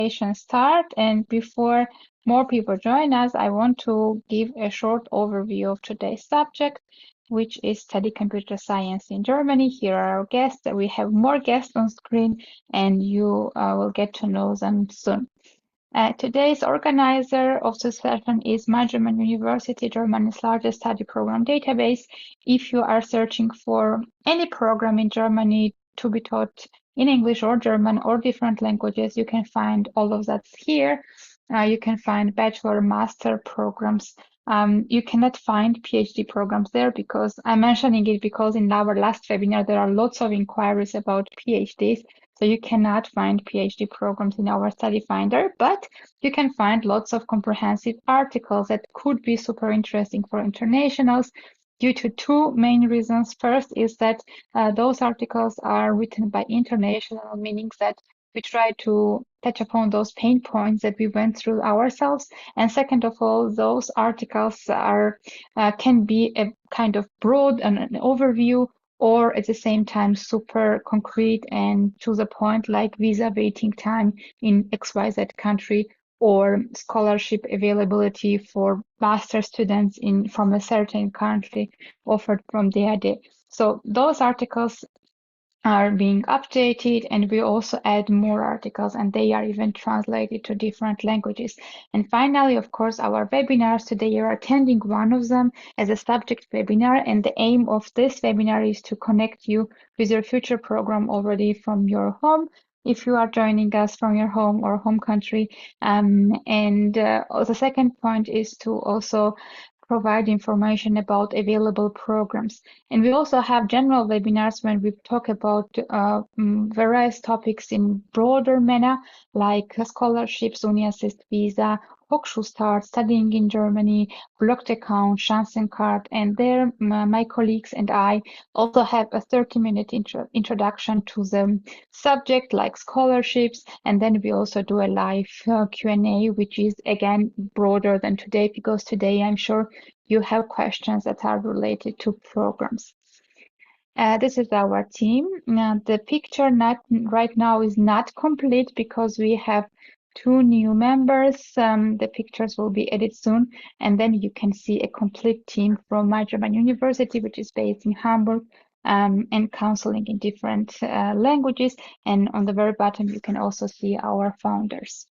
start, and before more people join us, I want to give a short overview of today's subject, which is study computer science in Germany. Here are our guests. We have more guests on screen, and you will get to know them soon. Today's organizer of this session is my German University, Germany's largest study program database. If you are searching for any program in Germany to be taught in English or German or different languages, you can find all of that here. You can find bachelor, master programs. You cannot find PhD programs there because I'm mentioning it because in our last webinar, there are lots of inquiries about PhDs. So you cannot find PhD programs in our study finder, but you can find lots of comprehensive articles that could be super interesting for internationals due to two main reasons. First is that those articles are written by international, meaning that we try to touch upon those pain points that we went through ourselves. And second of all, those articles are can be a kind of broad and an overview, or at the same time super concrete and to the point, like visa waiting time in XYZ country, or scholarship availability for master students from a certain country offered from the idea. So those articles are being updated, and we also add more articles, and they are even translated to different languages. And finally, of course, our webinars. Today you're attending one of them as a subject webinar, and the aim of this webinar is to connect you with your future program already from your home, if you are joining us from your home or home country. The second point is to also provide information about available programs. And we also have general webinars when we talk about various topics in broader manner, like scholarships, Uni-Assist visa, Hochschule, studying in Germany, blocked account, Chancencard, and there my colleagues and I also have a 30-minute introduction to the subject, like scholarships, and then we also do a live Q&A, which is again broader than today, because today I'm sure you have questions that are related to programs. This is our team. The picture right now is not complete because we have two new members. The pictures will be edited soon, and then you can see a complete team from my German University, which is based in Hamburg, and counseling in different languages. And on the very bottom, you can also see our founders.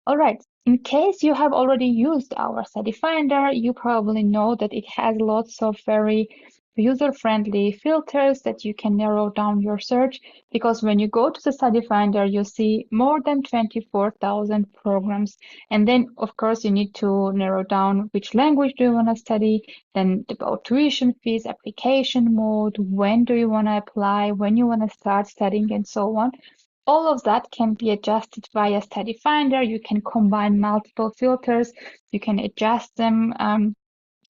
All right. In case you have already used our study finder, you probably know that it has lots of very user-friendly filters that you can narrow down your search, because when you go to the study finder, you see more than 24,000 programs. And then, of course, you need to narrow down which language do you want to study, then about tuition fees, application mode, when do you want to apply, when you want to start studying, and so on. All of that can be adjusted via Study Finder. You can combine multiple filters, you can adjust them,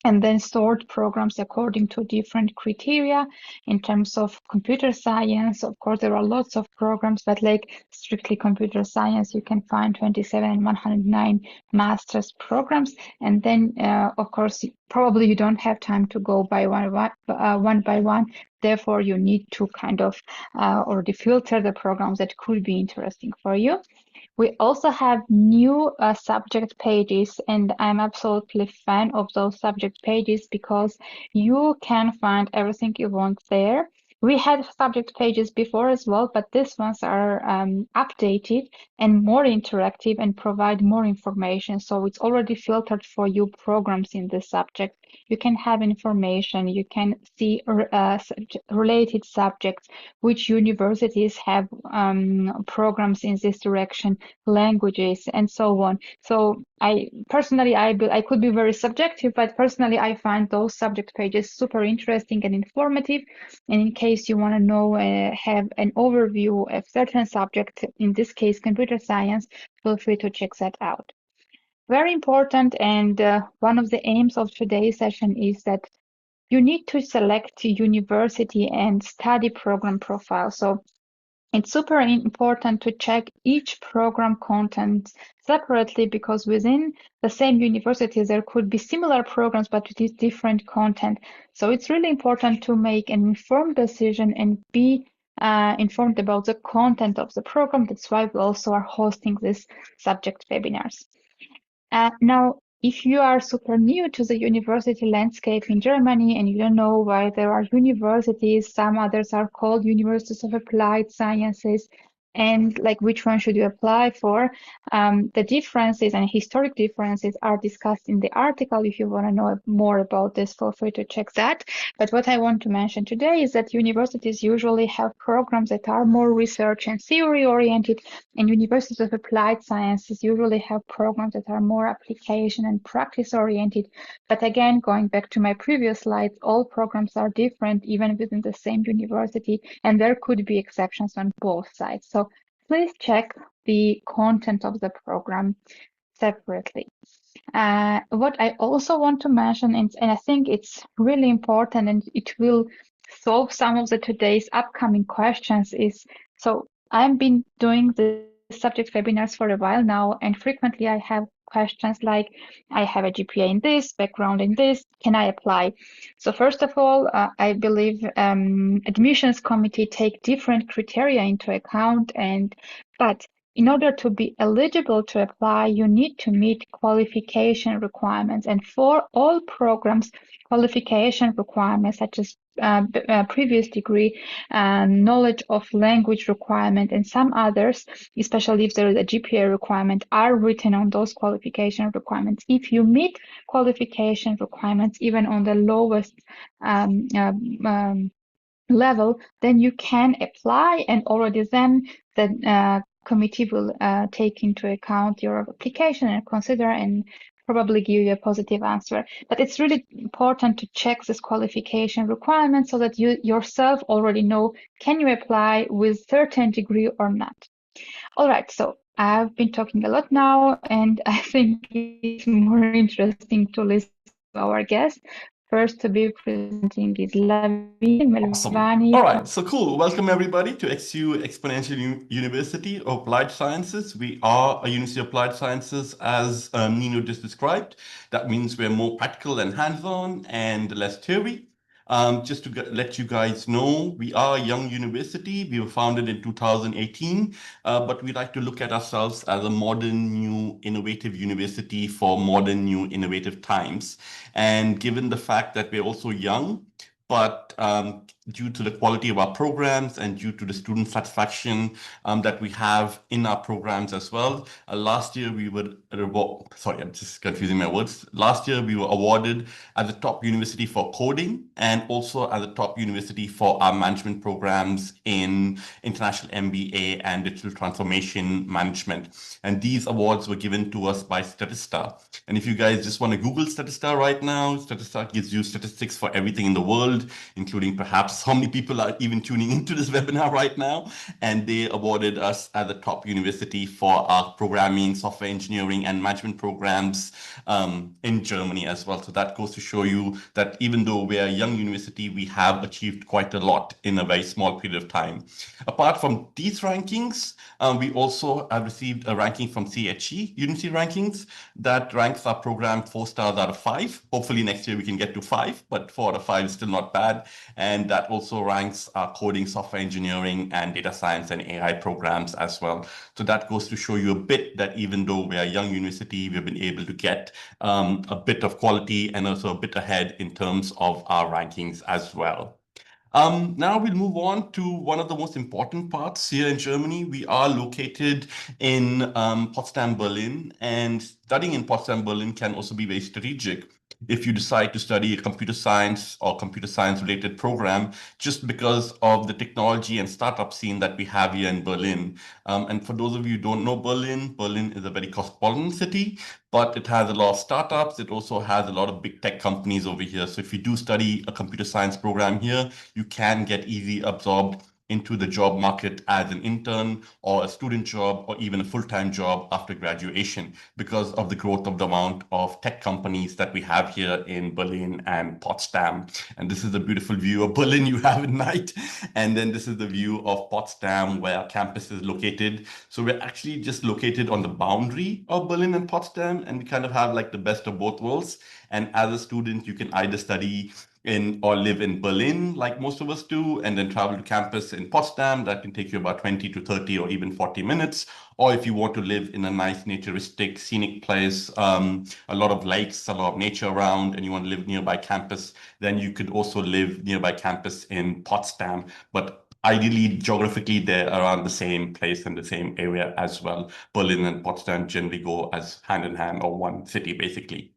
and then sort programs according to different criteria. In terms of computer science, of course, there are lots of programs, but like strictly computer science, you can find 27 and 109 master's programs. And then, of course, probably you don't have time to go by one by one. Therefore, you need to kind of already filter the programs that could be interesting for you. We also have new subject pages, and I'm absolutely fan of those subject pages because you can find everything you want there. We had subject pages before as well, but these ones are updated and more interactive and provide more information. So it's already filtered for you programs in this subject. You can have information, you can see related subjects, which universities have programs in this direction, languages, and so on. So I personally, I could be very subjective, but personally I find those subject pages super interesting and informative. And in case you want to know, have an overview of certain subject, in this case computer science, feel free to check that out. Very important, and one of the aims of today's session is that you need to select university and study program profile. So it's super important to check each program content separately, because within the same university there could be similar programs but with different content. So it's really important to make an informed decision and be informed about the content of the program. That's why we also are hosting these subject webinars. Now, if you are super new to the university landscape in Germany and you don't know why there are universities, some others are called universities of applied sciences, and like which one should you apply for, the differences and historic differences are discussed in the article. If you want to know more about this, feel free to check that. But what I want to mention today is that universities usually have programs that are more research and theory oriented, and universities of applied sciences usually have programs that are more application and practice oriented. But again, going back to my previous slides, all programs are different even within the same university, and there could be exceptions on both sides. So please check the content of the program separately. What I also want to mention, and I think it's really important and it will solve some of the today's upcoming questions, is so I've been doing the subject webinars for a while now, and frequently I have questions like, I have a GPA in this, background in this, can I apply? So first of all, I believe admissions committee take different criteria into account, but in order to be eligible to apply, you need to meet qualification requirements. And for all programs, qualification requirements such as previous degree, knowledge of language requirement, and some others, especially if there is a GPA requirement, are written on those qualification requirements. If you meet qualification requirements, even on the lowest level, then you can apply, and already then the committee will take into account your application and consider and probably give you a positive answer. But it's really important to check this qualification requirement so that you yourself already know, can you apply with certain degree or not? All right, so I've been talking a lot now, and I think it's more interesting to listen to our guest. First to be presenting is Awesome. Melvani. All right, so cool. Welcome everybody to XU Exponential University of Applied Sciences. We are a University of Applied Sciences, as Nino just described. That means we're more practical and hands-on and less theory. Just to let you guys know, we are a young university. We were founded in 2018, but we like to look at ourselves as a modern, new, innovative university for modern, new, innovative times. And given the fact that we're also young, but due to the quality of our programs and due to the student satisfaction that we have in our programs as well. Last year we were, sorry, I'm just confusing my words. Last year we were awarded as the top university for coding and also as the top university for our management programs in international MBA and digital transformation management. And these awards were given to us by Statista. And if you guys just want to Google Statista right now, Statista gives you statistics for everything in the world, including perhaps how many people are even tuning into this webinar right now. And they awarded us as the top university for our programming, software engineering, and management programs in Germany as well. So that goes to show you that even though we're a young university, we have achieved quite a lot in a very small period of time. Apart from these rankings, we also have received a ranking from CHE University Rankings that ranks our program 4 stars out of 5. Hopefully next year we can get to 5, but 4 out of 5 is still not bad. And that also ranks our coding, software engineering, and data science and AI programs as well. So that goes to show you a bit that even though we're a young university, we've been able to get a bit of quality and also a bit ahead in terms of our rankings as well. Now we'll move on to one of the most important parts here in Germany. We are located in Potsdam, Berlin, and studying in Potsdam, Berlin can also be very strategic if you decide to study a computer science or computer science related program, just because of the technology and startup scene that we have here in Berlin. And for those of you who don't know Berlin, Berlin is a very cosmopolitan city, but it has a lot of startups. It also has a lot of big tech companies over here. So if you do study a computer science program here, you can get easily absorbed into the job market as an intern or a student job or even a full-time job after graduation because of the growth of the amount of tech companies that we have here in Berlin and Potsdam. And this is the beautiful view of Berlin you have at night. And then this is the view of Potsdam where our campus is located. So we're actually just located on the boundary of Berlin and Potsdam, and we kind of have like the best of both worlds. And as a student, you can either study or live in Berlin, like most of us do, and then travel to campus in Potsdam. That can take you about 20 to 30 or even 40 minutes. Or if you want to live in a nice naturistic, scenic place, a lot of lakes, a lot of nature around, and you want to live nearby campus, then you could also live nearby campus in Potsdam. But ideally, geographically, they're around the same place and the same area as well. Berlin and Potsdam generally go as hand in hand, or one city, basically.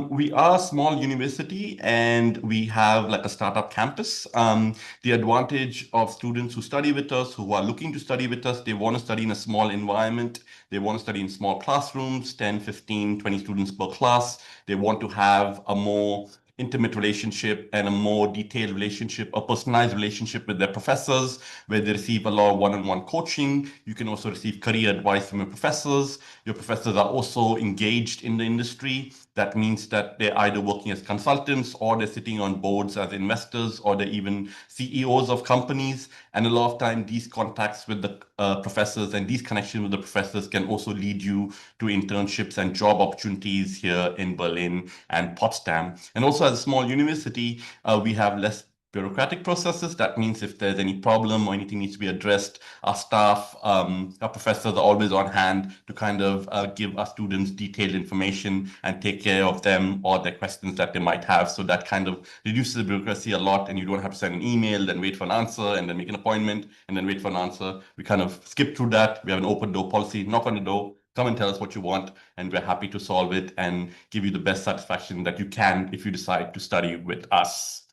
We are a small university and we have like a startup campus. The advantage of students who study with us, who are looking to study with us, they want to study in a small environment. They want to study in small classrooms, 10, 15, 20 students per class. They want to have a more intimate relationship and a more detailed relationship, a personalized relationship with their professors, where they receive a lot of one-on-one coaching. You can also receive career advice from your professors. Your professors are also engaged in the industry. That means that they're either working as consultants, or they're sitting on boards as investors, or they're even CEOs of companies. And a lot of time, these contacts with the professors and these connections with the professors can also lead you to internships and job opportunities here in Berlin and Potsdam. And also, as a small university, we have less bureaucratic processes. That means if there's any problem or anything needs to be addressed, our staff, our professors are always on hand to kind of give our students detailed information and take care of them or their questions that they might have. So that kind of reduces the bureaucracy a lot, and you don't have to send an email, then wait for an answer, and then make an appointment, and then wait for an answer. We kind of skip through that. We have an open door policy. Knock on the door, come and tell us what you want, and we're happy to solve it and give you the best satisfaction that you can if you decide to study with us.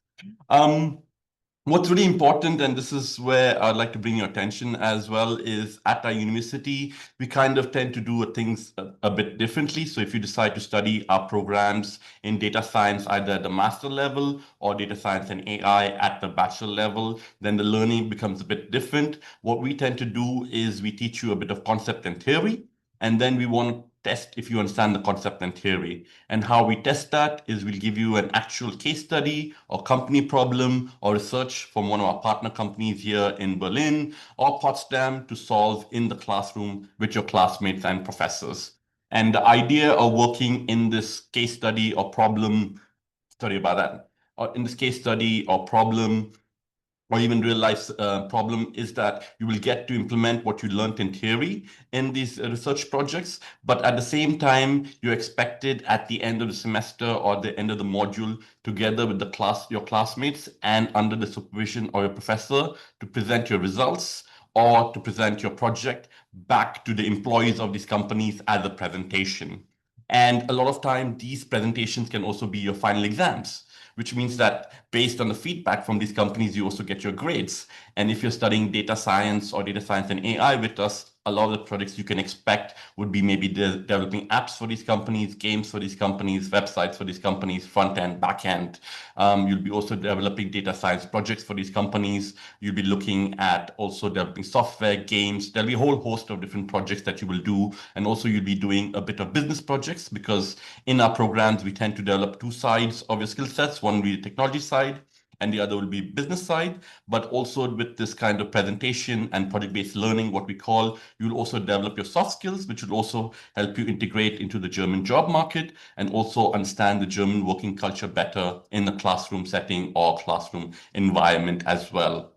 What's really important, and this is where I'd like to bring your attention as well, is at our university, we kind of tend to do things a bit differently. So if you decide to study our programs in data science, either at the master level or data science and AI at the bachelor level, then the learning becomes a bit different. What we tend to do is we teach you a bit of concept and theory, and then we want to test if you understand the concept and theory. And how we test that is we'll give you an actual case study or company problem or research from one of our partner companies here in Berlin or Potsdam to solve in the classroom with your classmates and professors. And the idea of working in this case study or problem, sorry about that, or in this case study or problem, or even real life problem, is that you will get to implement what you learned in theory in these research projects, but at the same time, you're expected at the end of the semester or the end of the module, together with your classmates and under the supervision of your professor, to present your results or to present your project back to the employees of these companies as a presentation. And a lot of time, these presentations can also be your final exams, which means that based on the feedback from these companies, you also get your grades. And if you're studying data science or data science and AI with us, a lot of the projects you can expect would be maybe developing apps for these companies, games for these companies, websites for these companies, front end, back end. You'll be also developing data science projects for these companies. You'll be looking at also developing software, games. There'll be a whole host of different projects that you will do. And also you'll be doing a bit of business projects, because in our programs, we tend to develop two sides of your skill sets. One will be the technology side, and the other will be business side. But also with this kind of presentation and project-based learning, what we call, you'll also develop your soft skills, which will also help you integrate into the German job market and also understand the German working culture better in a classroom setting or classroom environment as well.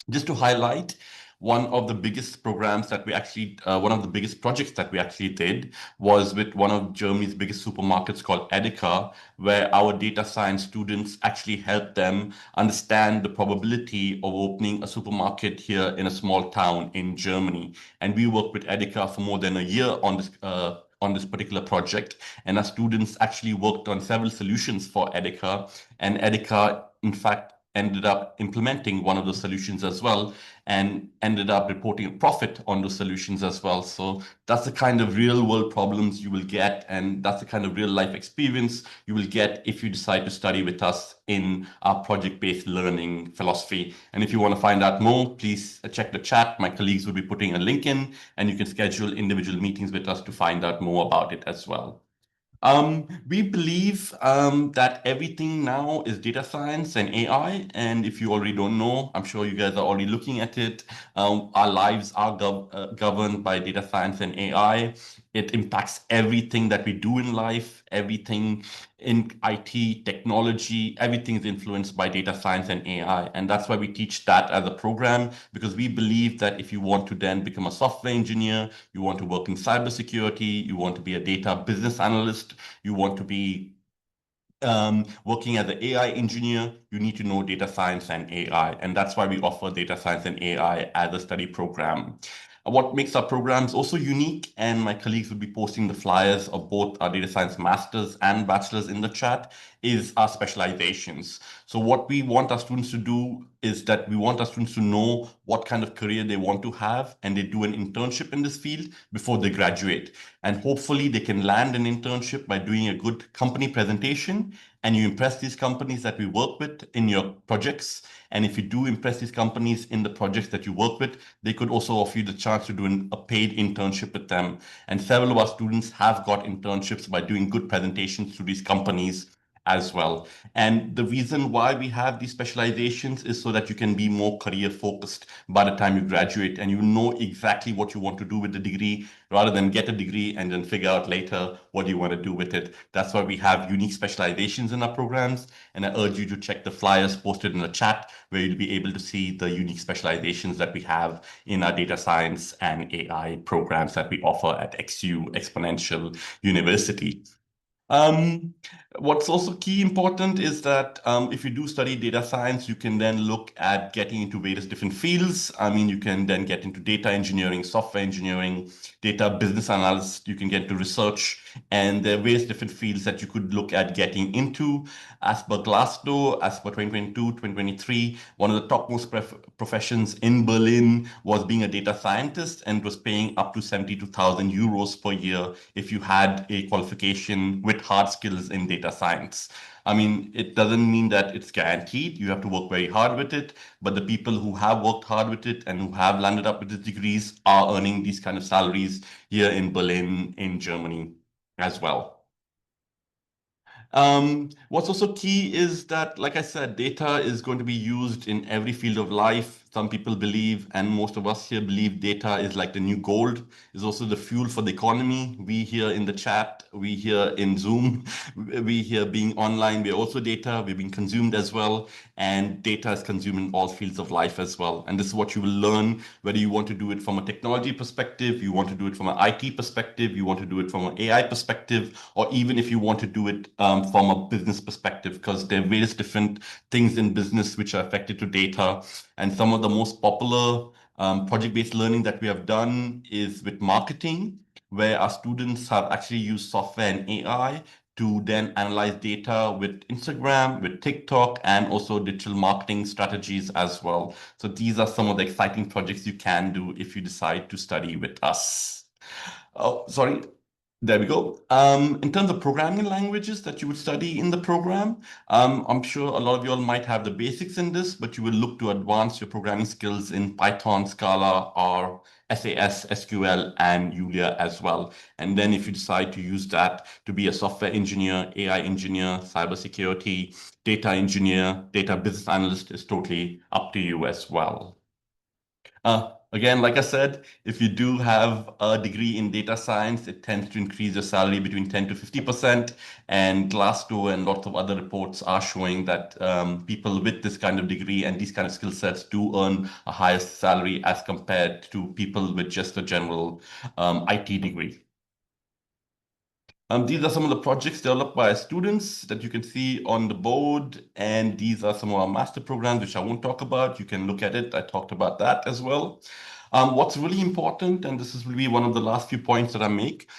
Just to highlight, one of the biggest programs that we actually, one of the biggest projects that we actually did was with one of Germany's biggest supermarkets called Edeka, where our data science students actually helped them understand the probability of opening a supermarket here in a small town in Germany. And we worked with Edeka for more than a year on this particular project. And our students actually worked on several solutions for Edeka, and Edeka, in fact, ended up implementing one of those solutions as well, and ended up reporting a profit on those solutions as well. So that's the kind of real world problems you will get, and that's the kind of real life experience you will get if you decide to study with us in our project-based learning philosophy. And if you want to find out more, please check the chat. My colleagues will be putting a link in, and you can schedule individual meetings with us to find out more about it as well. We believe that everything now is data science and AI. And if you already don't know, I'm sure you guys are already looking at it. Our lives are governed by data science and AI. It impacts everything that we do in life, everything in IT, technology, everything is influenced by data science and AI. And that's why we teach that as a program, because we believe that if you want to then become a software engineer, you want to work in cybersecurity, you want to be a data business analyst, you want to be working as an AI engineer, you need to know data science and AI. And that's why we offer data science and AI as a study program. What makes our programs also unique, and my colleagues will be posting the flyers of both our data science masters and bachelors in the chat, is our specializations. So what we want our students to do is that we want our students to know what kind of career they want to have, and they do an internship in this field before they graduate. And hopefully they can land an internship by doing a good company presentation, and you impress these companies that we work with in your projects. And if you do impress these companies in the projects that you work with, they could also offer you the chance to do a paid internship with them. And several of our students have got internships by doing good presentations to these companies as well. And the reason why we have these specializations is so that you can be more career focused by the time you graduate, and you know exactly what you want to do with the degree, rather than get a degree and then figure out later what you want to do with it. That's why we have unique specializations in our programs. And I urge you to check the flyers posted in the chat, where you'll be able to see the unique specializations that we have in our data science and AI programs that we offer at XU Exponential University. What's also key important is that if you do study data science, you can then look at getting into various different fields. I mean, you can then get into data engineering, software engineering, data business analysis, you can get into research, and there are various different fields that you could look at getting into. As per Glassdoor, as per 2022, 2023, one of the topmost professions in Berlin was being a data scientist, and was paying up to 72,000 euros per year if you had a qualification with hard skills in data science. I mean, it doesn't mean that it's guaranteed. You have to work very hard with it. But the people who have worked hard with it and who have landed up with the degrees are earning these kind of salaries here in Berlin, in Germany as well. What's also key is that, like I said, data is going to be used in every field of life. Some people believe, and most of us here believe, data is like the new gold, is also the fuel for the economy. We here in the chat, we here in Zoom, we here being online, we're also data, we're being consumed as well. And data is consumed in all fields of life as well. And this is what you will learn, whether you want to do it from a technology perspective, you want to do it from an IT perspective, you want to do it from an AI perspective, or even if you want to do it from a business perspective, because there are various different things in business which are affected to data. And some of the most popular project-based learning that we have done is with marketing, where our students have actually used software and AI to then analyze data with Instagram, with TikTok, and also digital marketing strategies as well. So these are some of the exciting projects you can do if you decide to study with us. Oh, sorry. There we go. In terms of programming languages that you would study in the program, I'm sure a lot of you all might have the basics in this, but you will look to advance your programming skills in Python, Scala, R, SAS, SQL, and Julia as well. And then if you decide to use that to be a software engineer, AI engineer, cybersecurity, data engineer, data business analyst, is totally up to you as well. Again, like I said, if you do have a degree in data science, it tends to increase your salary between 10 to 50%. And Glassdoor and lots of other reports are showing that people with this kind of degree and these kind of skill sets do earn a higher salary as compared to people with just a general IT degree. These are some of the projects developed by students that you can see on the board, and these are some of our master programs, which I won't talk about. You can look at it. I talked about that as well. What's really important, and this is really one of the last few points that I make,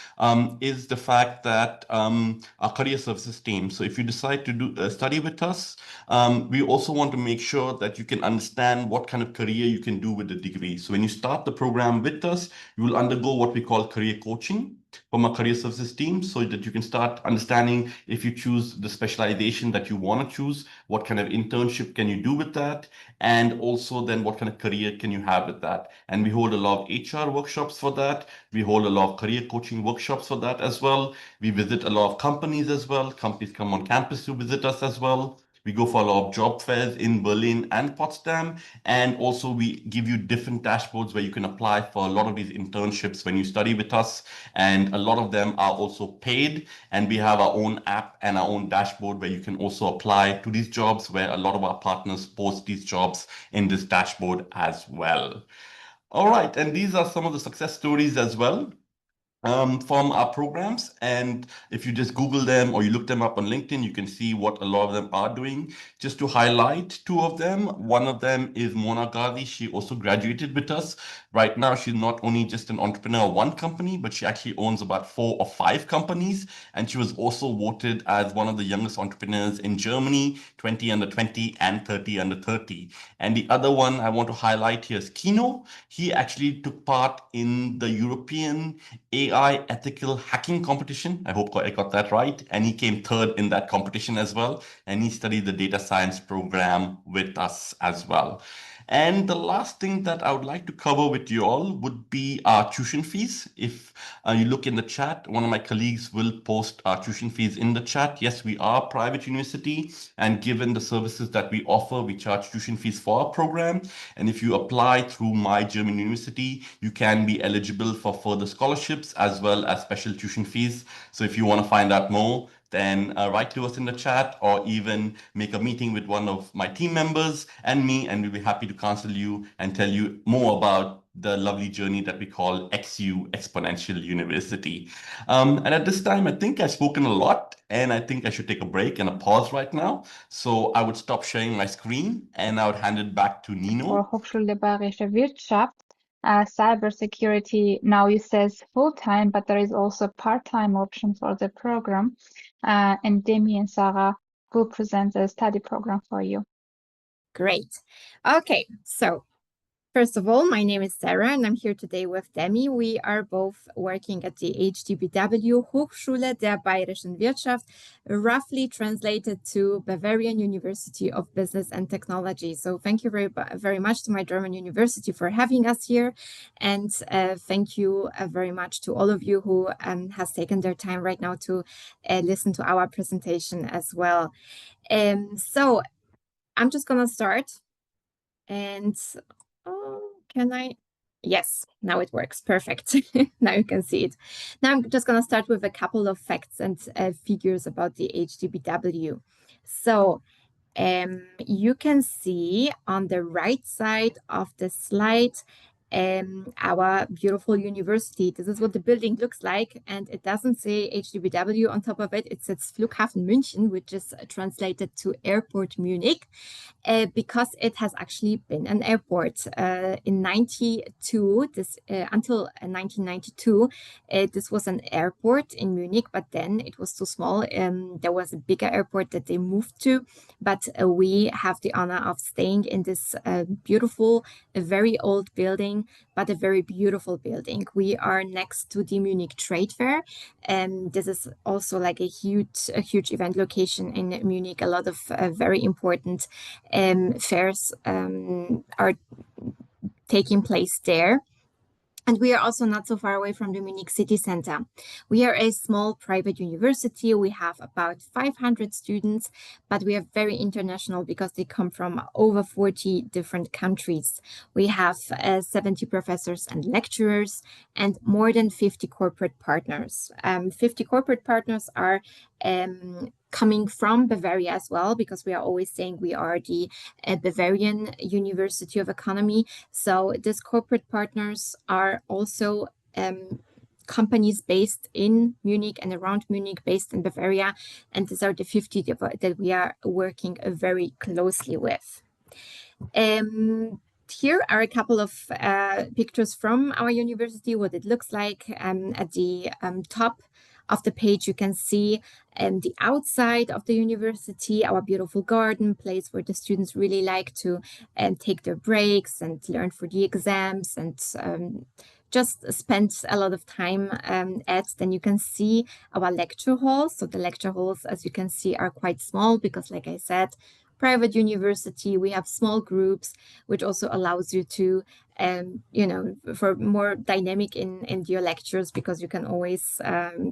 is the fact that our career services team. So if you decide to do study with us, we also want to make sure that you can understand what kind of career you can do with the degree. So when you start the program with us, you will undergo what we call career coaching from our career services team, so that you can start understanding, if you choose the specialization that you want to choose, what kind of internship can you do with that, and also then what kind of career can you have with that. And we hold a lot of HR workshops for that. We hold a lot of career coaching workshops for that as well. We visit a lot of companies as well. Companies come on campus to visit us as well. We go for a lot of job fairs in Berlin and Potsdam. And also we give you different dashboards where you can apply for a lot of these internships when you study with us. And a lot of them are also paid. And we have our own app and our own dashboard where you can also apply to these jobs, where a lot of our partners post these jobs in this dashboard as well. All right, and these are some of the success stories as well from our programs. And if you just Google them or you look them up on LinkedIn, you can see what a lot of them are doing. Just to highlight two of them, one of them is 𝘱𝘢𝘷𝘦𝘳𝘵. She also graduated with us. Right now, she's not only just an entrepreneur of one company, but she actually owns about 4 or 5 companies. And she was also voted as one of the youngest entrepreneurs in Germany, 20 under 20 and 30 under 30. And the other one I want to highlight here is 𝘗𝘢𝘪𝘥. He actually took part in the European AI ethical hacking competition. I hope I got that right. And he came 3rd in that competition as well. And he studied the data science program with us as well. And the last thing that I would like to cover with you all would be our tuition fees. If you look in the chat, one of my colleagues will post our tuition fees in the chat. Yes, we are a private university, and given the services that we offer, we charge tuition fees for our program. And if you apply through My German University, you can be eligible for further scholarships as well as special tuition fees. So if you want to find out more, then write to us in the chat, or even make a meeting with one of my team members and me, and we'll be happy to counsel you and tell you more about the lovely journey that we call XU, Exponential University. And at this time, I think I've spoken a lot, and I think I should take a break and a pause right now. So I would stop sharing my screen, and I would hand it back to Nino. For Hochschule Bayerische Wirtschaft, cybersecurity now it says full-time, but there is also part-time option for the program. And Demi and Sarah will present the study program for you. Great. Okay, so first of all, my name is Sarah, and I'm here today with Demi. We are both working at the HDBW, Hochschule der Bayerischen Wirtschaft, roughly translated to Bavarian University of Business and Technology. So thank you very much to my German university for having us here. And thank you very much to all of you who has taken their time right now to listen to our presentation as well. So I'm just going to start. And can I? Yes, now it works. Perfect. Now you can see it. Now I'm just going to start with a couple of facts and figures about the HDBW. So you can see on the right side of the slide our beautiful university. This is what the building looks like, and it doesn't say HDBW on top of it. It says Flughafen München, which is translated to Airport Munich, because it has actually been an airport in 92. Until 1992, this was an airport in Munich, but then it was too small. There was a bigger airport that they moved to, but we have the honor of staying in this beautiful, very old building, but a very beautiful building. We are next to the Munich Trade Fair, and this is also like a huge event location in Munich. A lot of very important fairs are taking place there. And we are also not so far away from the Munich city center. We are a small private university. We have about 500 students, but we are very international because they come from over 40 different countries. We have 70 professors and lecturers and more than 50 corporate partners. 50 corporate partners are coming from Bavaria as well, because we are always saying we are the Bavarian University of Economy. So these corporate partners are also companies based in Munich and around Munich, based in Bavaria. And these are the 50 that we are working very closely with. Here are a couple of pictures from our university, what it looks like. At the top of the page, you can see the outside of the university, our beautiful garden, place where the students really like to take their breaks and learn for the exams and just spend a lot of time at. Then you can see our lecture halls. So the lecture halls, as you can see, are quite small because, like I said, private university, we have small groups, which also allows you to, you know, for more dynamic in your lectures, because you can always,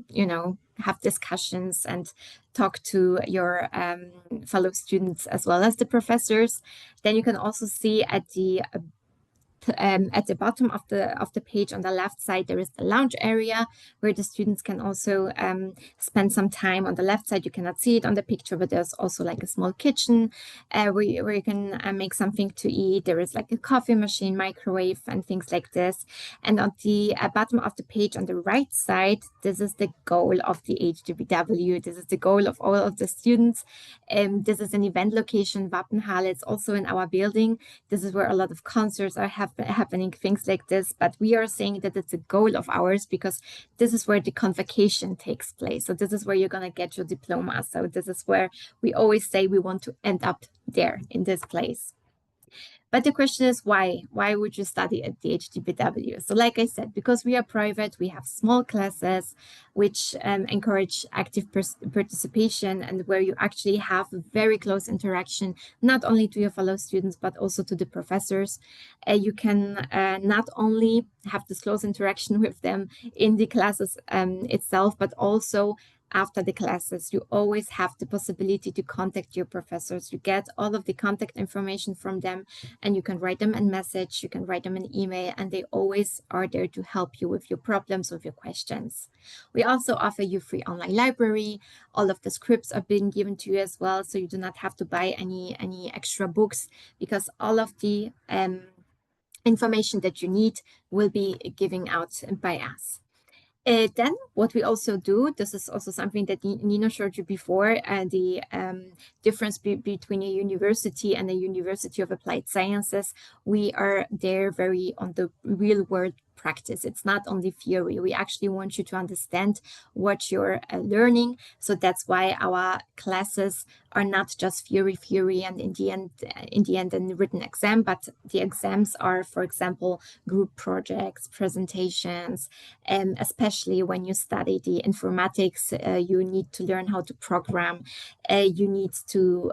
you know, have discussions and talk to your fellow students as well as the professors. Then you can also see at the bottom of the page on the left side, there is the lounge area where the students can also spend some time. On the left side, you cannot see it on the picture, but there's also like a small kitchen where you can make something to eat. There is like a coffee machine, microwave, and things like this. And on the bottom of the page on the right side, this is the goal of the HDBW. This is the goal of all of the students. This is an event location, 𝘱𝘱𝘕. It's also in our building. This is where a lot of concerts are happening, things like this. But we are saying that it's a goal of ours because this is where the convocation takes place. So this is where you're going to get your diploma. So this is where we always say we want to end up there in this place. But the question is why? Why would you study at the HDBW? So like I said, because we are private, we have small classes, which encourage active participation, and where you actually have very close interaction, not only to your fellow students, but also to the professors. You can not only have this close interaction with them in the classes itself, but also after the classes. You always have the possibility to contact your professors. You get all of the contact information from them, and you can write them a message, you can write them an email, and they always are there to help you with your problems, with your questions. We also offer you free online library. All of the scripts are being given to you as well, so you do not have to buy any extra books, because all of the information that you need will be given out by us. Then what we also do, this is also something that Nino showed you before, the difference between a university and a University of Applied Sciences. We are there very on the real world practice. It's not only theory. We actually want you to understand what you're learning. So that's why our classes are not just theory, and in the end, a written exam, but the exams are, for example, group projects, presentations, and especially when you study the informatics, you need to learn how to program. You need to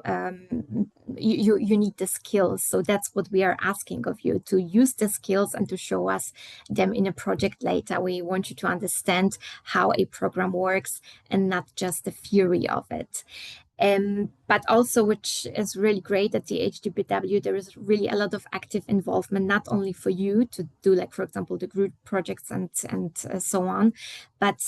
you need the skills. So that's what we are asking of you, to use the skills and to show us them in a project later. We want you to understand how a program works and not just the theory of it. But also, which is really great at the HDBW, there is really a lot of active involvement, not only for you to do, like, for example, the group projects and so on, but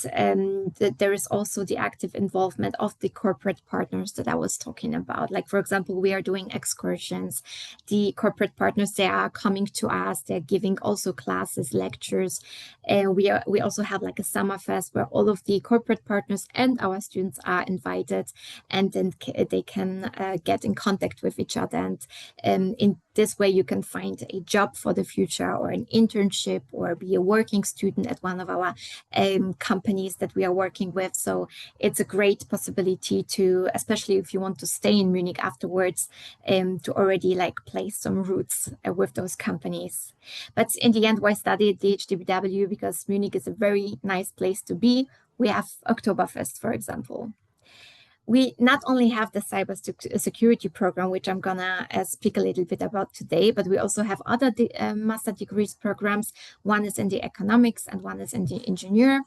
there is also the active involvement of the corporate partners that I was talking about. Like, for example, we are doing excursions. The corporate partners, they are coming to us, they're giving also classes, lectures, and we also have like a summer fest where all of the corporate partners and our students are invited, and then they can get in contact with each other, and in this way you can find a job for the future, or an internship, or be a working student at one of our companies that we are working with. So it's a great possibility to, especially if you want to stay in Munich afterwards, to already like place some roots with those companies. But in the end, why study at the HDBW? Because Munich is a very nice place to be. We have Oktoberfest, for example. We not only have the cybersecurity program, which I'm gonna speak a little bit about today, but we also have other master degrees programs. One is in the economics and one is in the engineer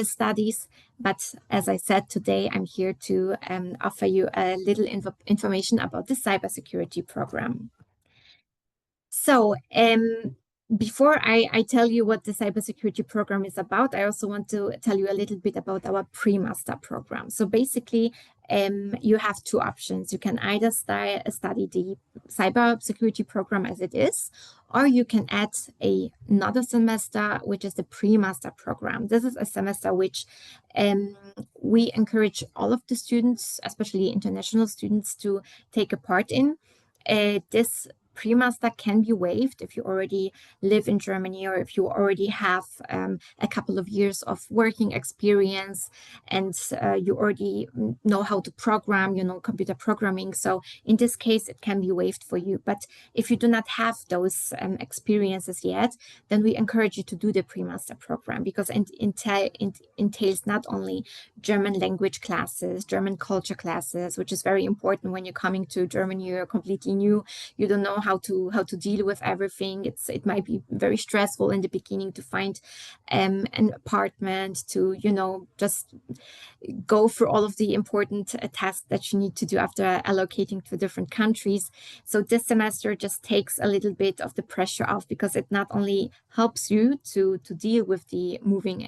studies. But as I said, today I'm here to offer you a little information about the cybersecurity program. So before I tell you what the cybersecurity program is about, I also want to tell you a little bit about our pre-master program. So basically, you have two options. You can either study the cybersecurity program as it is, or you can add another semester, which is the pre-master program. This is a semester which we encourage all of the students, especially international students, to take a part in. This pre-master can be waived if you already live in Germany or if you already have a couple of years of working experience and you already know how to program, you know, computer programming. So in this case, it can be waived for you. But if you do not have those experiences yet, then we encourage you to do the pre-master program, because it entails not only German language classes, German culture classes, which is very important when you're coming to Germany. You're completely new, you don't know how to deal with everything. It might be very stressful in the beginning to find an apartment, to, you know, just go through all of the important tasks that you need to do after allocating to different countries. So this semester just takes a little bit of the pressure off, because it not only helps you to deal with the moving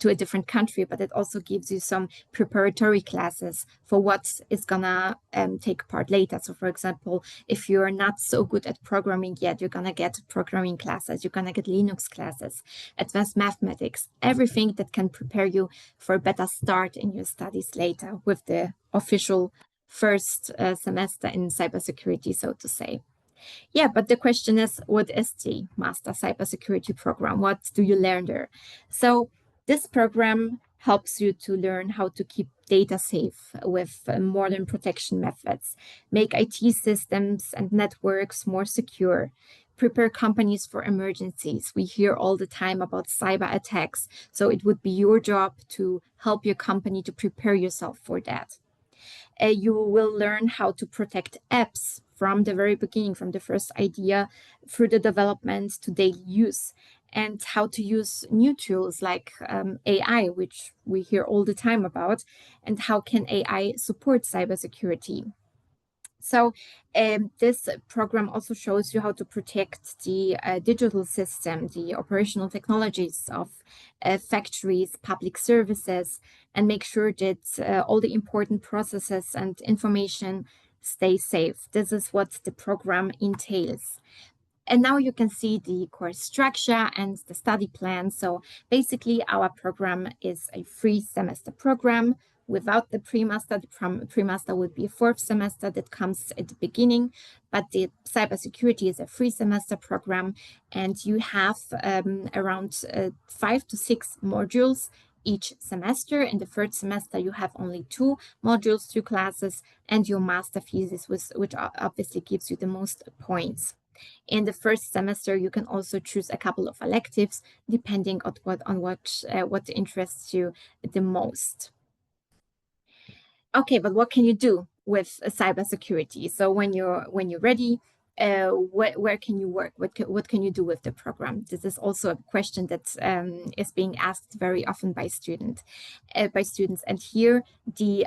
to a different country, but it also gives you some preparatory classes for what is gonna take part later. So for example, if you're not so good at programming yet, you're gonna get programming classes, you're gonna get Linux classes, advanced mathematics, everything that can prepare you for a better start in your studies later with the official first semester in cybersecurity, so to say. Yeah, but the question is, what is the Master Cybersecurity program? What do you learn there? So this program helps you to learn how to keep data safe with modern protection methods, make IT systems and networks more secure, prepare companies for emergencies. We hear all the time about cyber attacks, so it would be your job to help your company to prepare yourself for that. You will learn how to protect apps from the very beginning, from the first idea through the development to daily use, and how to use new tools like AI, which we hear all the time about, and how can AI support cybersecurity. So this program also shows you how to protect the digital system, the operational technologies of factories, public services, and make sure that all the important processes and information stay safe. This is what the program entails. And now you can see the course structure and the study plan. So basically our program is a 3-semester program without the pre-master. The pre-master would be a 4th semester that comes at the beginning, but the cybersecurity is a 3-semester program, and you have around 5 to 6 modules each semester. In the 3rd semester, you have only 2 modules, 2 classes, and your master thesis, which obviously gives you the most points. In the 1st semester, you can also choose a couple of electives depending on what interests you the most. Okay, but what can you do with cybersecurity? So when you're ready, where can you work? What can you do with the program? This is also a question that is being asked very often by students, and here the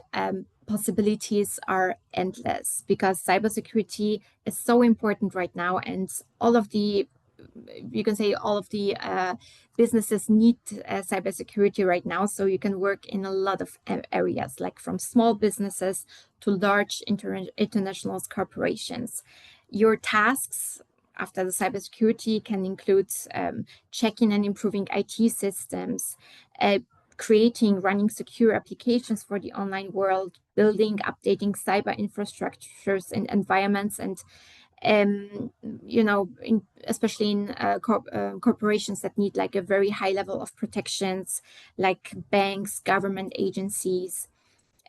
possibilities are endless, because cybersecurity is so important right now, and all of the businesses need cybersecurity right now. So you can work in a lot of areas, like from small businesses to large international corporations. Your tasks after the cybersecurity can include checking and improving IT systems, running secure applications for the online world, building, updating cyber infrastructures and environments, and especially in corporations that need like a very high level of protections, like banks, government agencies.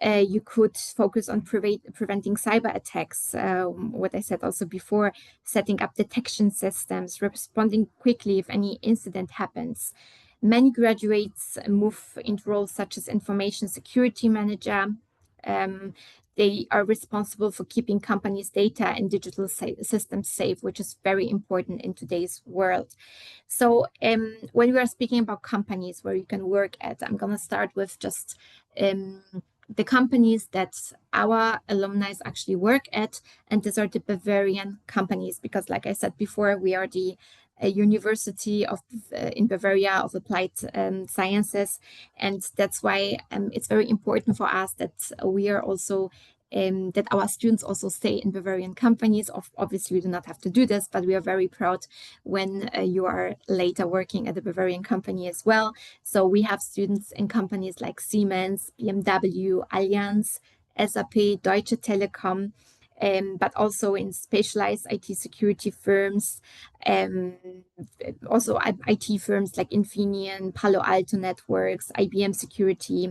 You could focus on preventing cyber attacks, what I said also before, setting up detection systems, responding quickly if any incident happens. Many graduates move into roles such as information security manager. They are responsible for keeping companies' data and digital systems safe, which is very important in today's world. So when we are speaking about companies where you can work at, I'm going to start with just the companies that our alumni actually work at, and these are the Bavarian companies, because like I said before, we are the University in Bavaria of Applied Sciences, and that's why it's very important for us that we are also that our students also stay in Bavarian companies. Obviously, we do not have to do this, but we are very proud when you are later working at a Bavarian company as well. So we have students in companies like Siemens, BMW, Allianz, SAP, Deutsche Telekom, but also in specialized IT security firms, also IT firms like Infineon, Palo Alto Networks, IBM Security.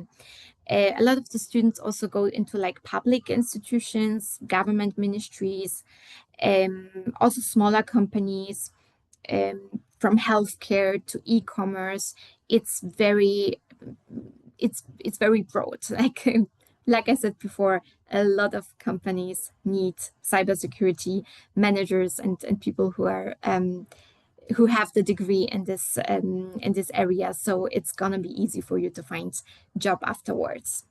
A lot of the students also go into like public institutions, government ministries, also smaller companies, from healthcare to e-commerce. It's very broad. Like I said before, a lot of companies need cybersecurity managers and people who are who have the degree in this area. So it's gonna be easy for you to find job afterwards.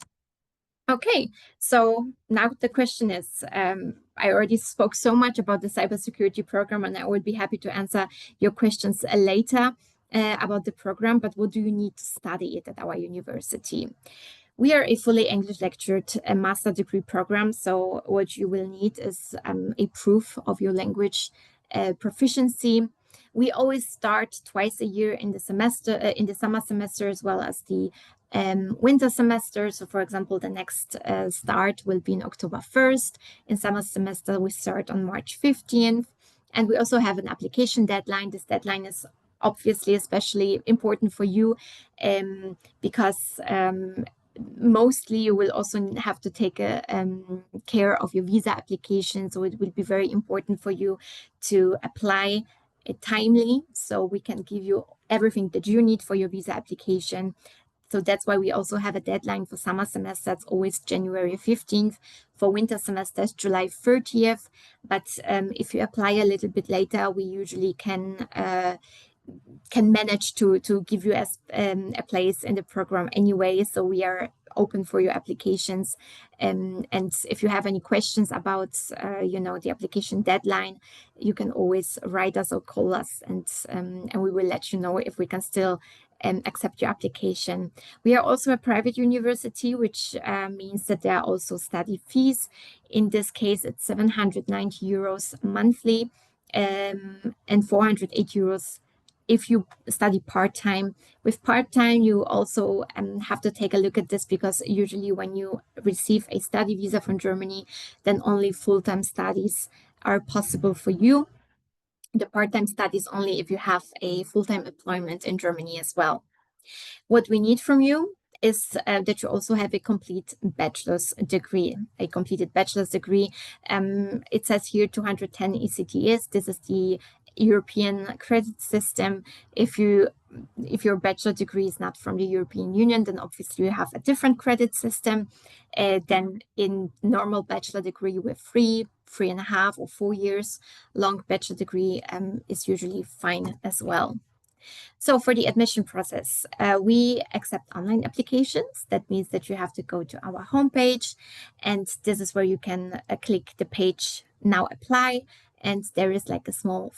Okay, so now the question is, I already spoke so much about the cybersecurity program, and I will be happy to answer your questions later about the program, but what do you need to study it at our university? We are a fully English lectured master degree program, so what you will need is a proof of your language proficiency. We always start twice a year in the semester, in the summer semester as well as the winter semester. So for example, the next start will be in October 1st. In summer semester, we start on March 15th. And we also have an application deadline. This deadline is obviously especially important for you because mostly you will also have to take care of your visa application. So it will be very important for you to apply timely, so we can give you everything that you need for your visa application. So that's why we also have a deadline for summer semester. It's always January 15th. For winter semesters, July 30th. But if you apply a little bit later, we usually can manage to give you a place in the program anyway. So we are open for your applications. And if you have any questions about, the application deadline, you can always write us or call us, and we will let you know if we can still accept your application. We are also a private university, which means that there are also study fees. In this case, it's 790 euros monthly and 408 euros if you study part-time. With part-time, you also have to take a look at this, because usually when you receive a study visa from Germany, then only full-time studies are possible for you. The part-time studies only if you have a full-time employment in Germany as well. What we need from you is that you also have a complete bachelor's degree, a completed bachelor's degree. It says here 210 ECTS. This is the European credit system. If your bachelor degree is not from the European Union, then obviously you have a different credit system than in normal bachelor degree with 3.5 or 4 years. Long bachelor degree is usually fine as well. So for the admission process, we accept online applications. That means that you have to go to our homepage, and this is where you can click the page Now Apply. And there is like a small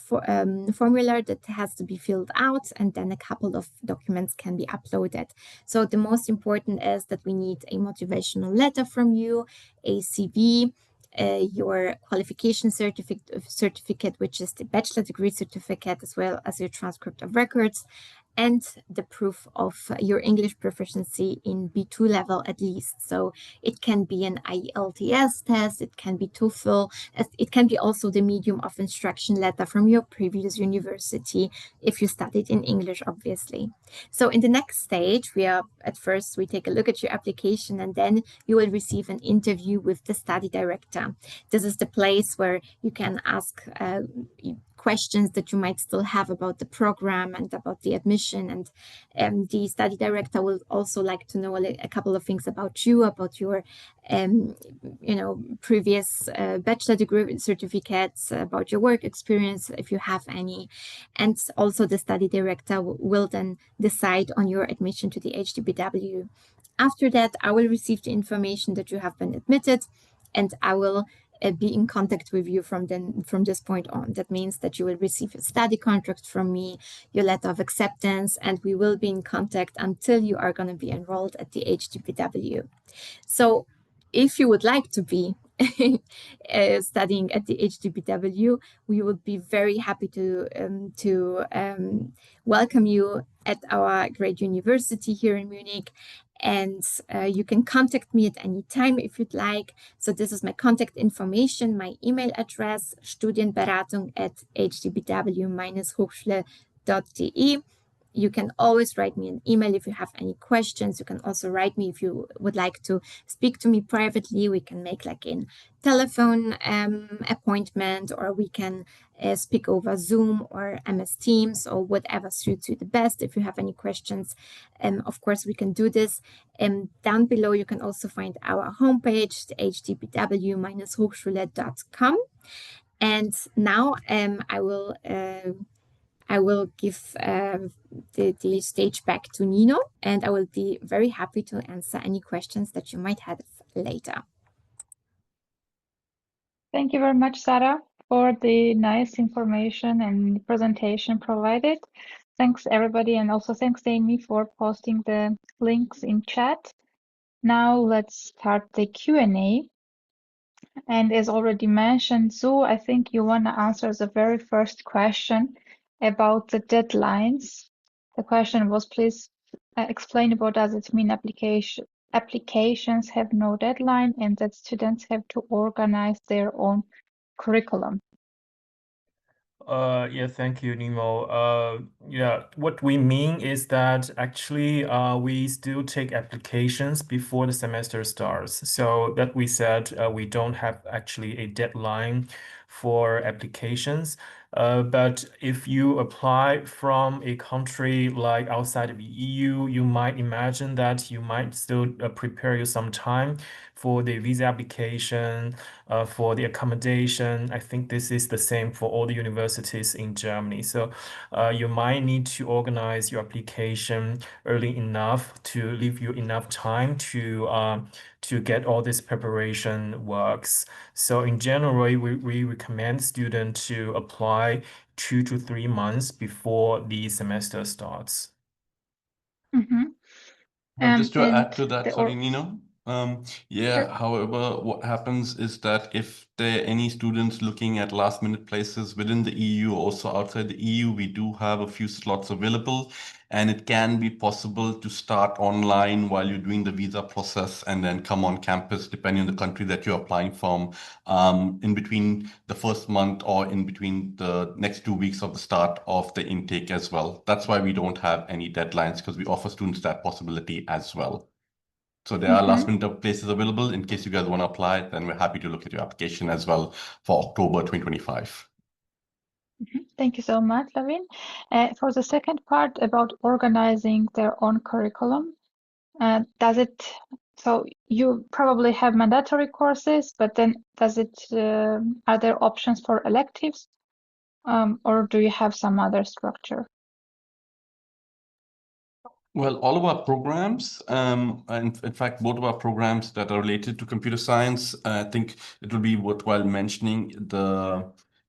formula that has to be filled out, and then a couple of documents can be uploaded. So the most important is that we need a motivational letter from you, a CV, your qualification certificate, which is the bachelor degree certificate, as well as your transcript of records, and the proof of your English proficiency in B2 level at least. So it can be an IELTS test, it can be TOEFL, it can be also the medium of instruction letter from your previous university if you studied in English, obviously. So in the next stage, at first we take a look at your application, and then you will receive an interview with the study director. This is the place where you can ask questions that you might still have about the program and about the admission, and the study director will also like to know a couple of things about you, about your previous bachelor degree certificates, about your work experience if you have any, and also the study director will then decide on your admission to the HDBW. After that, I will receive the information that you have been admitted, and I will be in contact with you from this point on. That means that you will receive a study contract from me, your letter of acceptance, and we will be in contact until you are going to be enrolled at the HDBW. So if you would like to be studying at the HDBW, we would be very happy to welcome you at our great university here in Munich. And you can contact me at any time if you'd like. So this is my contact information, my email address, studienberatung@hdbw-hochschule.de. You can always write me an email if you have any questions. You can also write me if you would like to speak to me privately. We can make like a telephone appointment, or we can speak over Zoom or MS Teams or whatever suits you the best. If you have any questions, of course, we can do this. Down below, you can also find our homepage, hdbw-hochschule.com. And now I will give the stage back to Nino, and I will be very happy to answer any questions that you might have later. Thank you very much, Sarah, for the nice information and presentation provided. Thanks, everybody, and also thanks, Amy, for posting the links in chat. Now let's start the Q&A. And as already mentioned, Zhu, I think you want to answer the very first question about the deadlines. The question was, please explain what does it mean applications have no deadline and that students have to organize their own curriculum. Yeah, thank you, Nemo. Yeah, what we mean is that actually we still take applications before the semester starts. So that we said we don't have actually a deadline for applications. But if you apply from a country like outside of the EU, you might imagine that you might still prepare you some time for the visa application, for the accommodation. I think this is the same for all the universities in Germany. So you might need to organize your application early enough to leave you enough time to get all this preparation works. So in general, we recommend students to apply 2 to 3 months before the semester starts. Mm-hmm. Just to add to that, sorry, Nino. Sure. However, what happens is that if there are any students looking at last-minute places within the EU, also outside the EU, we do have a few slots available, and it can be possible to start online while you're doing the visa process and then come on campus, depending on the country that you're applying from, in between the first month or in between the next 2 weeks of the start of the intake as well. That's why we don't have any deadlines, because we offer students that possibility as well. So there are last minute places available. In case you guys want to apply, then we're happy to look at your application as well for October 2025. Thank you so much, Lavin. For the second part about organizing their own curriculum, so you probably have mandatory courses, but then are there options for electives, or do you have some other structure? Well, all of our programs, in fact, both of our programs that are related to computer science, I think it will be worthwhile mentioning the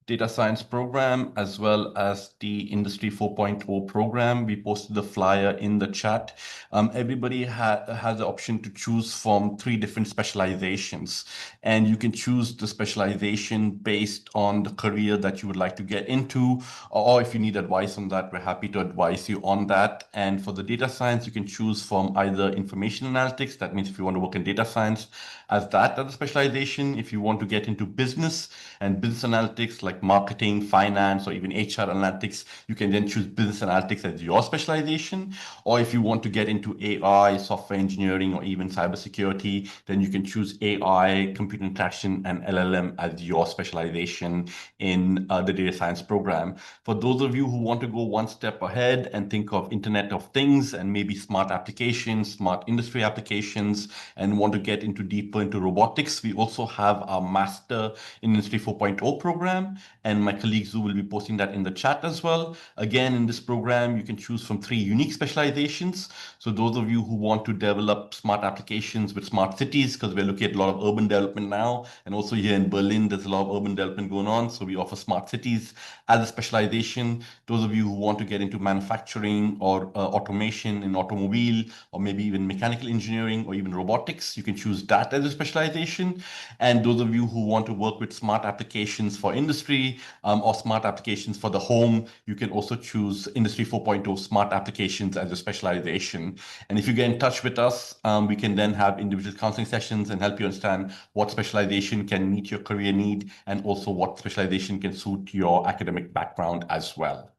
data science program as well as the Industry 4.0 program. We posted the flyer in the chat. Everybody has the option to choose from 3 different specializations, and you can choose the specialization based on the career that you would like to get into, or if you need advice on that, we're happy to advise you on that. And for the data science, you can choose from either information analytics, that means if you want to work in data science as a specialization. If you want to get into business and business analytics like marketing, finance, or even HR analytics, you can then choose business analytics as your specialization. Or if you want to get into AI, software engineering, or even cybersecurity, then you can choose AI, computer interaction, and LLM as your specialization in the data science program. For those of you who want to go one step ahead and think of Internet of Things and maybe smart applications, smart industry applications, and want to get deeper into robotics, we also have our Master in Industry 4.0 program, and my colleague Zu will be posting that in the chat as well. Again, in this program, you can choose from 3 unique specializations. So those of you who want to develop smart applications with smart cities, because we're looking at a lot of urban development now, and also here in Berlin, there's a lot of urban development going on. So we offer smart cities as a specialization. Those of you who want to get into manufacturing or automation in automobile, or maybe even mechanical engineering or even robotics, you can choose that as a specialization. And those of you who want to work with smart applications for industry or smart applications for the home, you can also choose Industry 4.0 smart applications as a specialization. And if you get in touch with us, we can then have individual counseling sessions and help you understand what specialization can meet your career need and also what specialization can suit your academic background as well.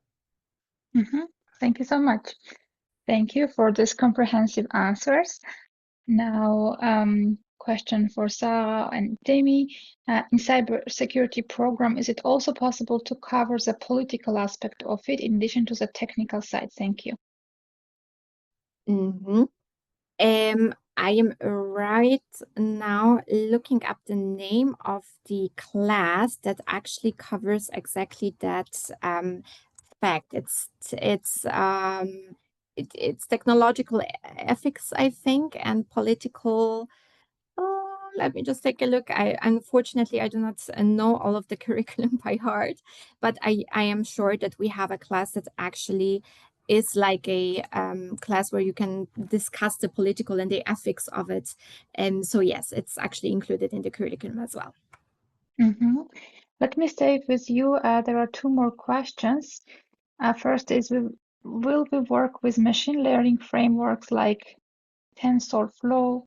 Thank you so much. Thank you for these comprehensive answers. Now, question for Sarah and Demi. In cybersecurity program, is it also possible to cover the political aspect of it in addition to the technical side? Thank you. I am right now looking up the name of the class that actually covers exactly that fact. It's technological ethics, I think, and political. Let me just take a look. Unfortunately, I do not know all of the curriculum by heart, but I am sure that we have a class that actually is like a class where you can discuss the political and the ethics of it. And so yes, it's actually included in the curriculum as well. Let me stay with you. There are 2 more questions. First is, will we work with machine learning frameworks like TensorFlow,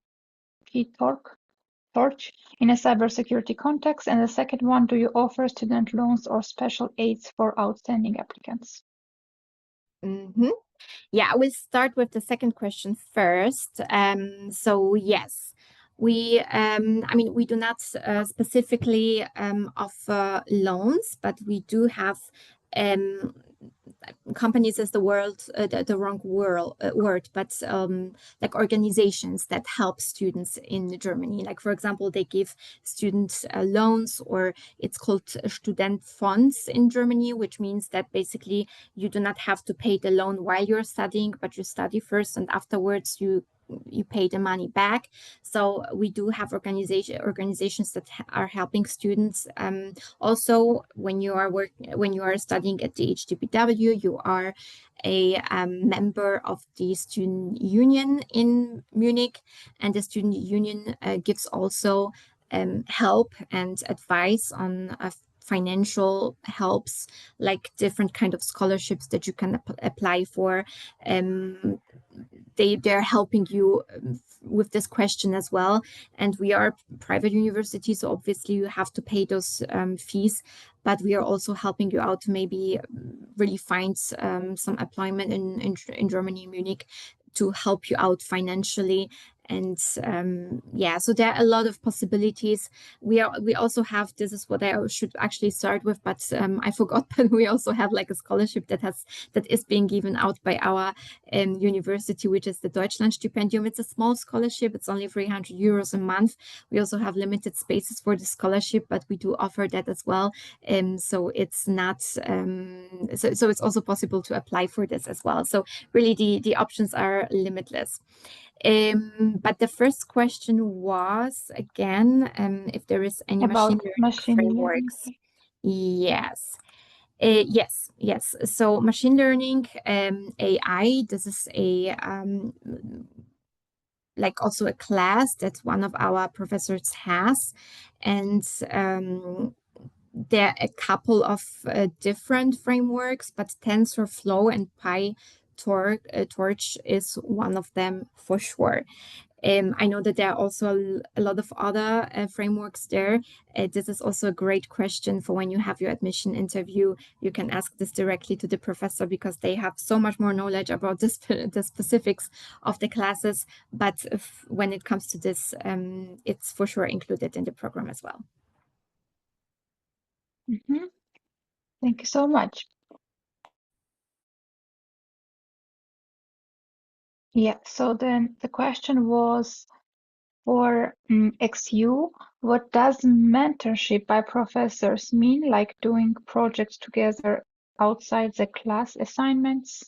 PyTorch in a cybersecurity context? And the second one, do you offer student loans or special aids for outstanding applicants? Yeah, I will start with the second question first. So yes, we we do not specifically offer loans, but we do have companies is the wrong word, but like organizations that help students in Germany. Like, for example, they give students loans, or it's called Studentfonds in Germany, which means that basically you do not have to pay the loan while you're studying, but you study first and afterwards you pay the money back. So we do have organizations that are helping students. Also, when you are studying at the HDBW, you are a member of the student union in Munich, and the student union gives also help and advice on financial helps, like different kind of scholarships that you can apply for. They're helping you with this question as well. And we are private university, so obviously you have to pay those fees, but we are also helping you out to maybe really find some employment in Germany, Munich, to help you out financially. And yeah, so there are a lot of possibilities. We also have, this is what I should actually start with, but I forgot, but we also have like a scholarship that is being given out by our university, which is the 𝘱𝘢𝘕. It's a small scholarship. It's only 300 euros a month. We also have limited spaces for the scholarship, but we do offer that as well. So it's not so it's also possible to apply for this as well. So really the options are limitless. But the first question was again, if there is any about machine learning frameworks. Yes. Yes. So machine learning, AI, this is a like also a class that one of our professors has, and there are a couple of different frameworks, but TensorFlow and PyTorch is one of them for sure. I know that there are also a lot of other frameworks there. This is also a great question for when you have your admission interview. You can ask this directly to the professor, because they have so much more knowledge about the specifics of the classes. But when it comes to this, it's for sure included in the program as well. Thank you so much. Yeah, so then the question was, For XU, what does mentorship by professors mean, like doing projects together outside the class assignments?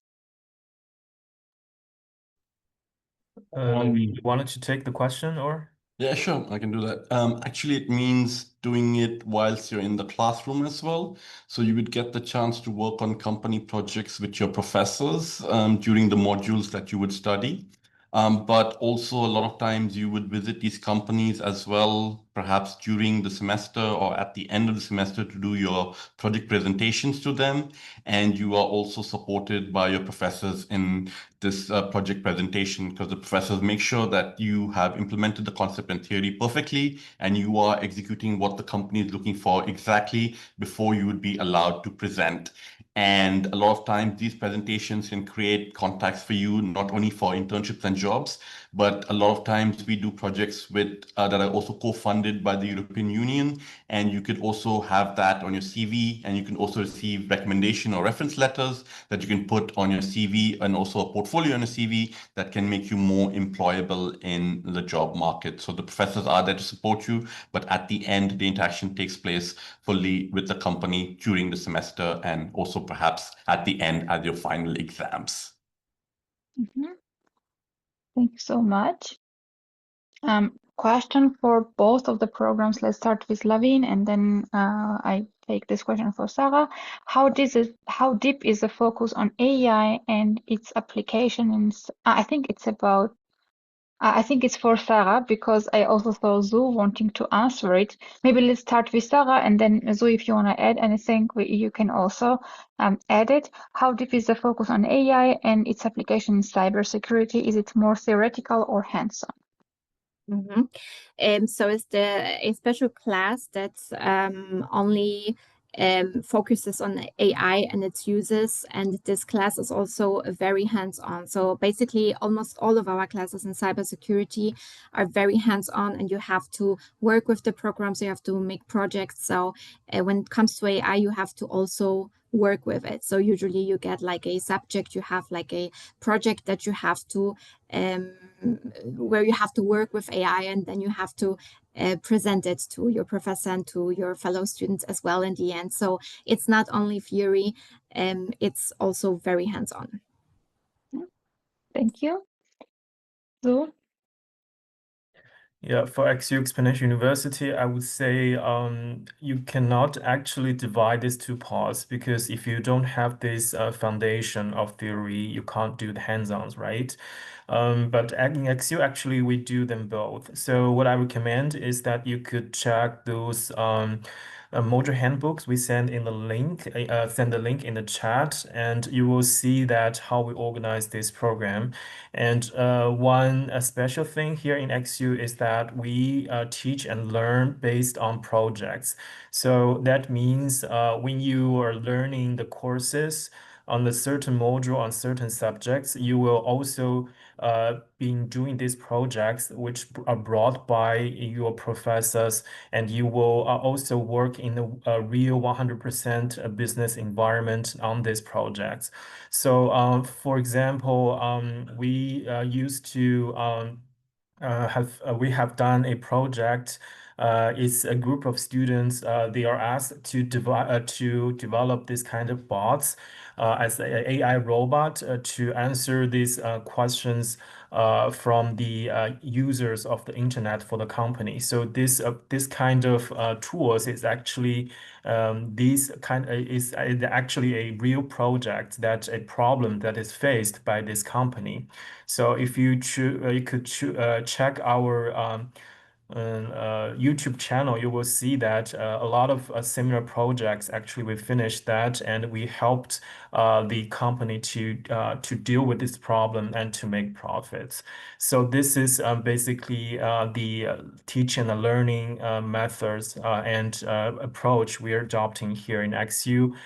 You wanted to take the question, or? Yeah, sure, I can do that. Actually, it means doing it whilst you're in the classroom as well. So you would get the chance to work on company projects with your professors during the modules that you would study. But also a lot of times you would visit these companies as well, perhaps during the semester or at the end of the semester to do your project presentations to them. And you are also supported by your professors in this project presentation, because the professors make sure that you have implemented the concept and theory perfectly and you are executing what the company is looking for exactly before you would be allowed to present. And a lot of times these presentations can create contacts for you, not only for internships and jobs, but a lot of times we do projects with that are also co-funded by the European Union. And you could also have that on your CV, and you can also receive recommendation or reference letters that you can put on your CV, and also a portfolio on a CV that can make you more employable in the job market. So the professors are there to support you, but at the end, the interaction takes place fully with the company during the semester and also perhaps at the end at your final exams. Thank you so much. Question for both of the programs. Let's start with Lavin, and then I take this question for Sarah. How deep is the focus on AI and its application? I think it's about. I think it's for Sarah, because I also saw Zu wanting to answer it. Maybe let's start with Sarah, and then Zu, if you want to add anything, you can also add it. How deep is the focus on AI and its application in cybersecurity? Is it more theoretical or hands-on? So it's a special class that only focuses on AI and its uses, and this class is also very hands-on. So basically almost all of our classes in cybersecurity are very hands-on, and you have to work with the programs, you have to make projects. So when it comes to AI, you have to also work with it. So usually you get like a subject, you have like a project that you have to where you have to work with AI, and then you have to present it to your professor and to your fellow students as well in the end. So it's not only theory, it's also very hands-on. Thank you. Zu? Yeah, for XU Exponential University, I would say you cannot actually divide these two parts, because if you don't have this foundation of theory, you can't do the hands-ons, right? But in XU, actually, we do them both. So what I recommend is that you could check those module handbooks we send in the link, send the link in the chat, and you will see that how we organize this program. And one special thing here in XU is that we teach and learn based on projects. So that means when you are learning the courses on a certain module on certain subjects, you will also been doing these projects which are brought by your professors, and you will also work in a real 100% business environment on these projects. So for example, we used to we have done a project. It's a group of students. They are asked to develop this kind of bots as an AI robot to answer these questions from the users of the internet for the company. So this kind of tools is actually is actually a real project, that's a problem that is faced by this company. So if you could check our YouTube channel, you will see that a lot of similar projects, actually we finished that, and we helped the company to deal with this problem and to make profits. So this is basically the teaching and learning methods and approach we are adopting here in XU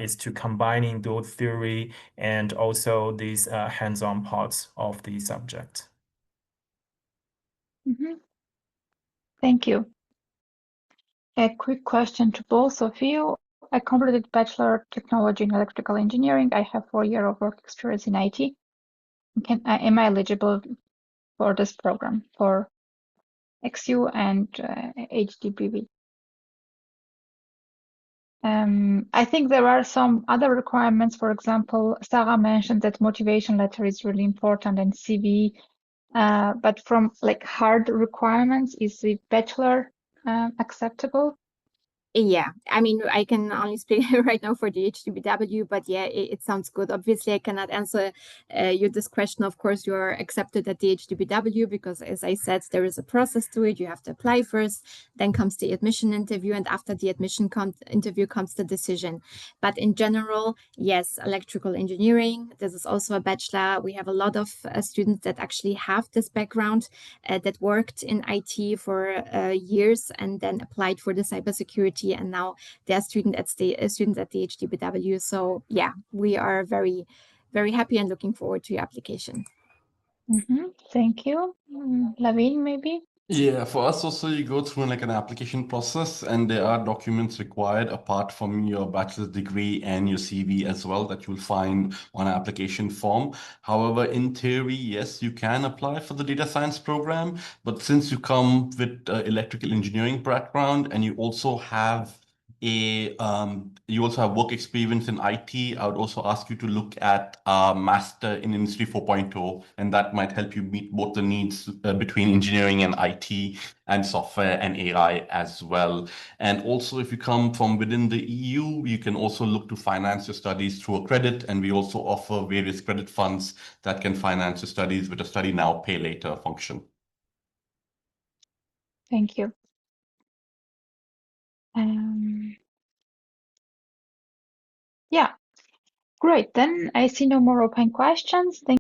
is to combining those theory and also these hands-on parts of the subject. Thank you. A quick question to both of you. I completed Bachelor of Technology in Electrical Engineering. I have 4 years of work experience in IT. Am I eligible for this program, for XU and HDBW. I think there are some other requirements. For example, Sarah mentioned that motivation letter is really important and CV. But from like hard requirements, is the bachelor acceptable? Yeah, I mean, I can only speak right now for the HDBW, but yeah, it sounds good. Obviously, I cannot answer you this question. Of course, you are accepted at the HDBW because, as I said, there is a process to it. You have to apply first, then comes the admission interview, and after the admission interview comes the decision. But in general, yes, electrical engineering, this is also a bachelor. We have a lot of students that actually have this background that worked in IT for years and then applied for the cybersecurity, and now they're students at the HDBW. So yeah, we are very, very happy and looking forward to your application. Thank you. Laveen, maybe? Yeah, for us also, you go through like an application process, and there are documents required apart from your bachelor's degree and your CV as well that you'll find on an application form. However, in theory, yes, you can apply for the data science program, but since you come with electrical engineering background and you also have work experience in IT, I would also ask you to look at Master in Industry 4.0, and that might help you meet both the needs between engineering and IT and software and AI as well. And also, if you come from within the EU, you can also look to finance your studies through a credit, and we also offer various credit funds that can finance your studies with a study now, pay later function. Thank you. Yeah, great. Then I see no more open questions. Thank